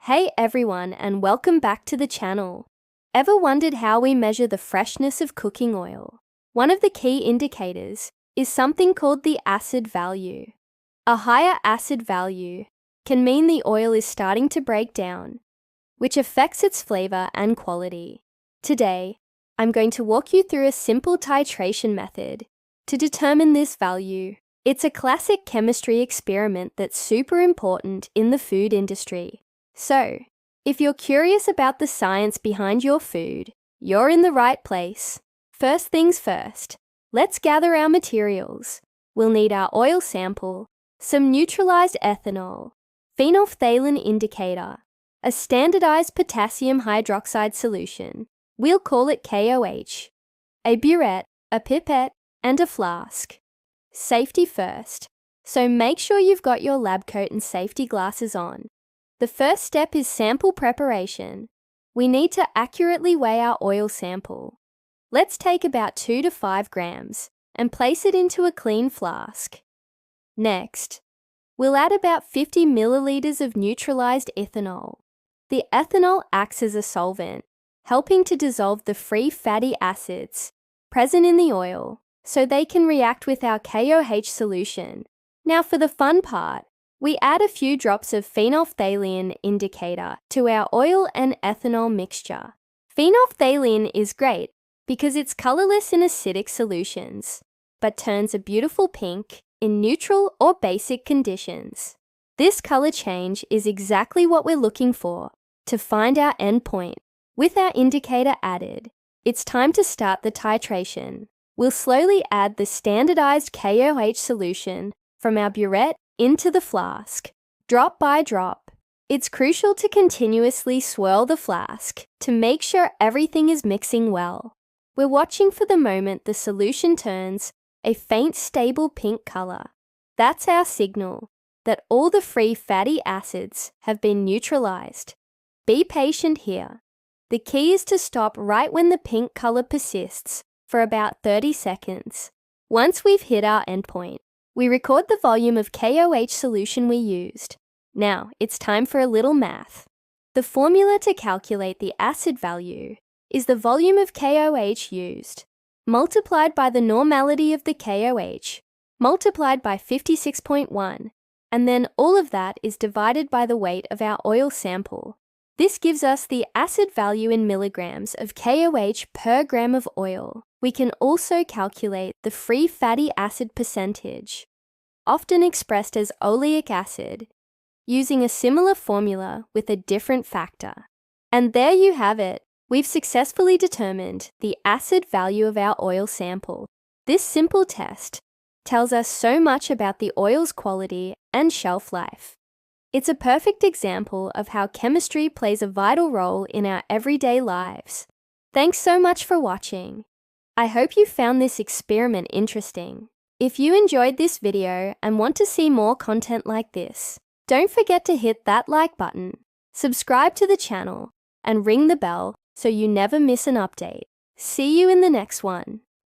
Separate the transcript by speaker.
Speaker 1: Hey everyone, and welcome back to the channel. Ever wondered how we measure the freshness of cooking oil? One of the key indicators is something called the acid value. A higher acid value can mean the oil is starting to break down, which affects its flavor and quality. Today, I'm going to walk you through a simple titration method to determine this value. It's a classic chemistry experiment that's super important in the food industry. So, if you're curious about the science behind your food, you're in the right place. First things first, let's gather our materials. We'll need our oil sample, some neutralized ethanol, phenolphthalein indicator, a standardized potassium hydroxide solution, we'll call it KOH, a burette, a pipette, and a flask. Safety first, so make sure you've got your lab coat and safety glasses on. The first step is sample preparation. We need to accurately weigh our oil sample. Let's take about 2 to 5 grams and place it into a clean flask. Next, we'll add about 50 milliliters of neutralized ethanol. The ethanol acts as a solvent, helping to dissolve the free fatty acids present in the oil so they can react with our KOH solution. Now for the fun part. We add a few drops of phenolphthalein indicator to our oil and ethanol mixture. Phenolphthalein is great because it's colorless in acidic solutions, but turns a beautiful pink in neutral or basic conditions. This color change is exactly what we're looking for to find our endpoint. With our indicator added, it's time to start the titration. We'll slowly add the standardized KOH solution from our burette into the flask, drop by drop. It's crucial to continuously swirl the flask to make sure everything is mixing well. We're watching for the moment the solution turns a faint stable pink color. That's our signal that all the free fatty acids have been neutralized. Be patient here. The key is to stop right when the pink color persists for about 30 seconds. Once we've hit our endpoint, we record the volume of KOH solution we used. Now, it's time for a little math. The formula to calculate the acid value is the volume of KOH used, multiplied by the normality of the KOH, multiplied by 56.1, and then all of that is divided by the weight of our oil sample. This gives us the acid value in milligrams of KOH per gram of oil. We can also calculate the free fatty acid percentage, often expressed as oleic acid, using a similar formula with a different factor. And there you have it. We've successfully determined the acid value of our oil sample. This simple test tells us so much about the oil's quality and shelf life. It's a perfect example of how chemistry plays a vital role in our everyday lives. Thanks so much for watching. I hope you found this experiment interesting. If you enjoyed this video and want to see more content like this, don't forget to hit that like button, subscribe to the channel, and ring the bell so you never miss an update. See you in the next one.